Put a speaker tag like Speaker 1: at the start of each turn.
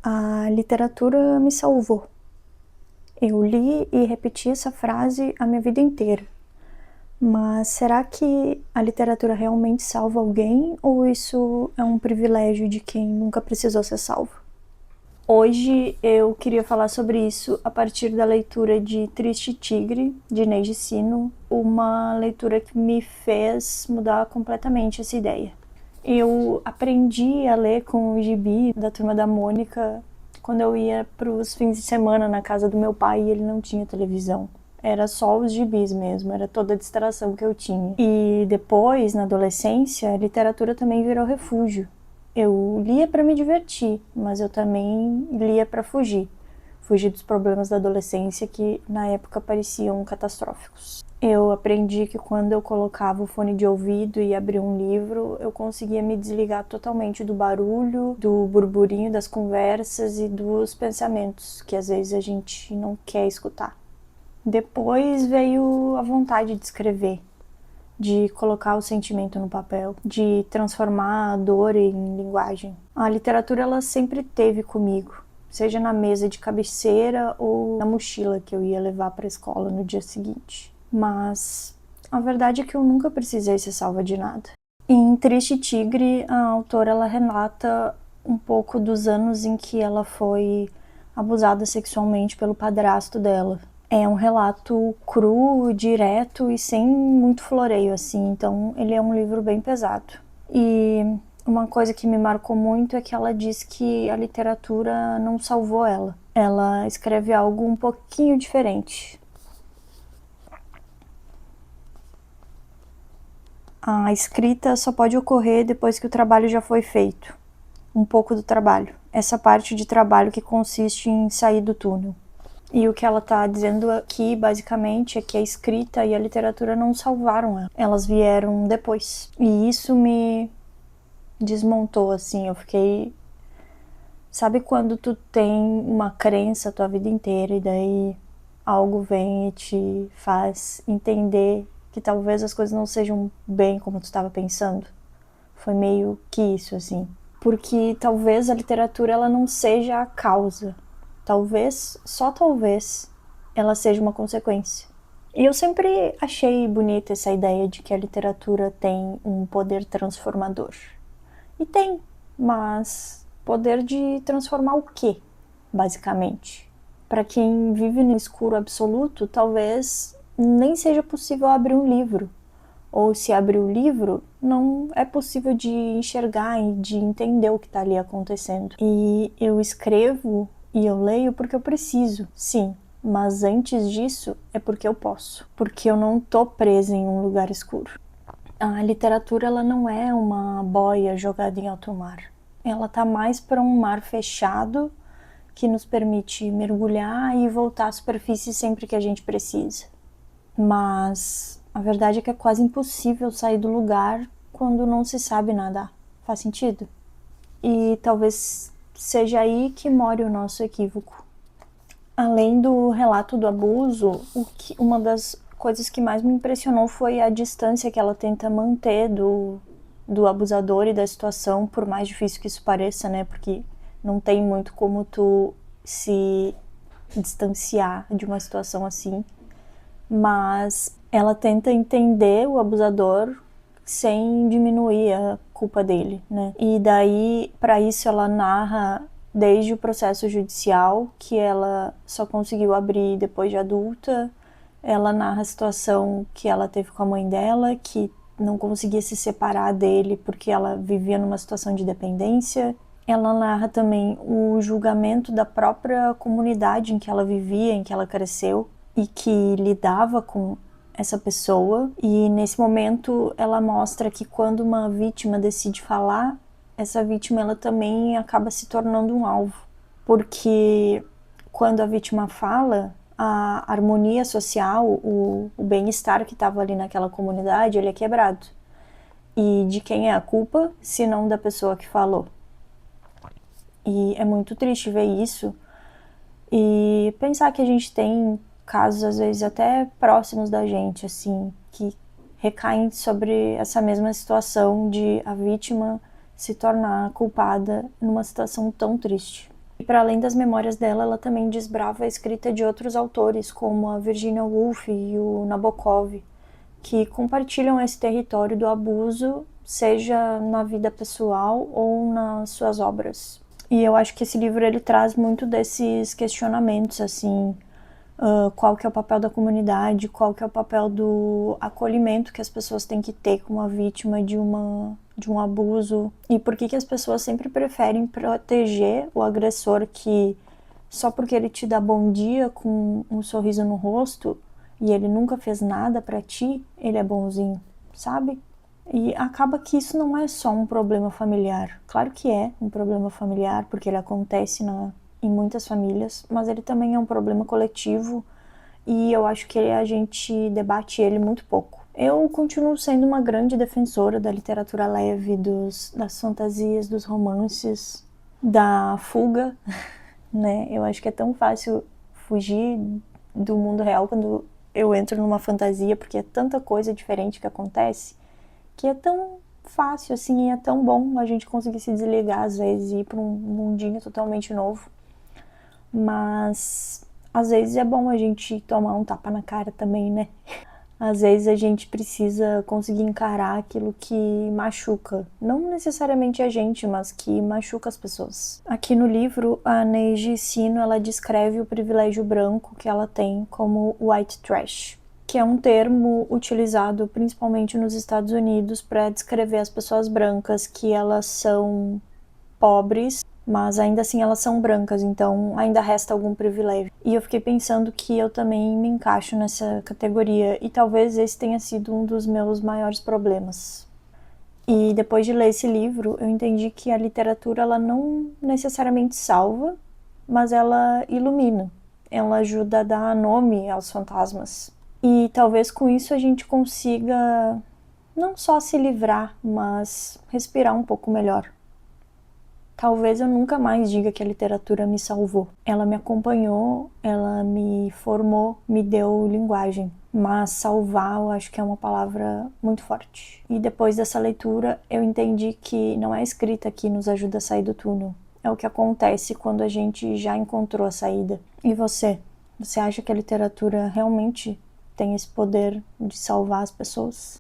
Speaker 1: A literatura me salvou. Eu li e repeti essa frase a minha vida inteira. Mas será que a literatura realmente salva alguém ou isso é um privilégio de quem nunca precisou ser salvo? Hoje eu queria falar sobre isso a partir da leitura de Triste Tigre, de Neide Sino, uma leitura que me fez mudar completamente essa ideia. Eu aprendi a ler com o gibi da Turma da Mônica quando eu ia para os fins de semana na casa do meu pai e ele não tinha televisão. Era só os gibis mesmo, era toda a distração que eu tinha. E depois, na adolescência, a literatura também virou refúgio. Eu lia para me divertir, mas eu também lia para fugir. Fugir dos problemas da adolescência que na época pareciam catastróficos. Eu aprendi que quando eu colocava o fone de ouvido e abria um livro, eu conseguia me desligar totalmente do barulho, do burburinho das conversas e dos pensamentos que às vezes a gente não quer escutar. Depois veio a vontade de escrever, de colocar o sentimento no papel, de transformar a dor em linguagem. A literatura ela sempre esteve comigo, seja na mesa de cabeceira ou na mochila que eu ia levar para a escola no dia seguinte. Mas a verdade é que eu nunca precisei ser salva de nada. Em Triste Tigre, a autora ela relata um pouco dos anos em que ela foi abusada sexualmente pelo padrasto dela. É um relato cru, direto e sem muito floreio, assim, então ele é um livro bem pesado. E uma coisa que me marcou muito é que ela diz que a literatura não salvou ela. Ela escreve algo um pouquinho diferente. A escrita só pode ocorrer depois que o trabalho já foi feito. Um pouco do trabalho. Essa parte de trabalho que consiste em sair do túnel. E o que ela está dizendo aqui, basicamente, é que a escrita e a literatura não salvaram ela. Elas vieram depois. E isso me desmontou, assim. Eu fiquei... Sabe quando tu tem uma crença a tua vida inteira e daí algo vem e te faz entender que talvez as coisas não sejam bem como tu estava pensando? Foi meio que isso, assim. Porque talvez a literatura ela não seja a causa. Talvez, só talvez, ela seja uma consequência. E eu sempre achei bonita essa ideia de que a literatura tem um poder transformador. E tem, mas poder de transformar o quê, basicamente? Para quem vive no escuro absoluto, talvez nem seja possível abrir um livro. Ou se abrir o livro, não é possível de enxergar e de entender o que está ali acontecendo. E eu escrevo e eu leio porque eu preciso, sim. Mas antes disso, é porque eu posso. Porque eu não tô presa em um lugar escuro. A literatura ela não é uma boia jogada em alto mar. Ela tá mais para um mar fechado que nos permite mergulhar e voltar à superfície sempre que a gente precisa. Mas a verdade é que é quase impossível sair do lugar quando não se sabe nadar. Faz sentido? E talvez seja aí que mora o nosso equívoco. Além do relato do abuso, uma das coisas que mais me impressionou foi a distância que ela tenta manter do abusador e da situação, por mais difícil que isso pareça, né? Porque não tem muito como tu se distanciar de uma situação assim. Mas ela tenta entender o abusador sem diminuir a culpa dele, né? E daí, para isso, ela narra desde o processo judicial, que ela só conseguiu abrir depois de adulta. Ela narra a situação que ela teve com a mãe dela, que não conseguia se separar dele porque ela vivia numa situação de dependência. Ela narra também o julgamento da própria comunidade em que ela vivia, em que ela cresceu, e que lidava com essa pessoa. E nesse momento ela mostra que quando uma vítima decide falar, essa vítima ela também acaba se tornando um alvo, porque quando a vítima fala, a harmonia social, o bem-estar que estava ali naquela comunidade, ele é quebrado. E de quem é a culpa, se não da pessoa que falou? E é muito triste ver isso e pensar que a gente tem casos, às vezes, até próximos da gente, assim, que recaem sobre essa mesma situação de a vítima se tornar culpada numa situação tão triste. E para além das memórias dela, ela também desbrava a escrita de outros autores, como a Virginia Woolf e o Nabokov, que compartilham esse território do abuso, seja na vida pessoal ou nas suas obras. E eu acho que esse livro ele traz muito desses questionamentos, assim, qual que é o papel da comunidade, qual que é o papel do acolhimento que as pessoas têm que ter com uma vítima de um abuso, e por que as pessoas sempre preferem proteger o agressor, que só porque ele te dá bom dia com um sorriso no rosto e ele nunca fez nada pra ti, ele é bonzinho, sabe? E acaba que isso não é só um problema familiar. Claro que é um problema familiar, porque ele acontece em muitas famílias, mas ele também é um problema coletivo e eu acho que a gente debate ele muito pouco. Eu continuo sendo uma grande defensora da literatura leve, das fantasias, dos romances, da fuga, né? Eu acho que é tão fácil fugir do mundo real quando eu entro numa fantasia, porque é tanta coisa diferente que acontece, que é tão fácil, assim, e é tão bom a gente conseguir se desligar às vezes e ir para um mundinho totalmente novo. Mas às vezes é bom a gente tomar um tapa na cara também, né? Às vezes a gente precisa conseguir encarar aquilo que machuca. Não necessariamente a gente, mas que machuca as pessoas. Aqui no livro, a Neige Sino, ela descreve o privilégio branco que ela tem como white trash, que é um termo utilizado principalmente nos Estados Unidos para descrever as pessoas brancas, que elas são pobres, mas ainda assim elas são brancas, então ainda resta algum privilégio. E eu fiquei pensando que eu também me encaixo nessa categoria, e talvez esse tenha sido um dos meus maiores problemas. E depois de ler esse livro, eu entendi que a literatura ela não necessariamente salva, mas ela ilumina. Ela ajuda a dar nome aos fantasmas. E talvez com isso a gente consiga não só se livrar, mas respirar um pouco melhor. Talvez eu nunca mais diga que a literatura me salvou. Ela me acompanhou, ela me formou, me deu linguagem. Mas salvar eu acho que é uma palavra muito forte. E depois dessa leitura eu entendi que não é a escrita que nos ajuda a sair do túnel. É o que acontece quando a gente já encontrou a saída. E você? Você acha que a literatura realmente tem esse poder de salvar as pessoas?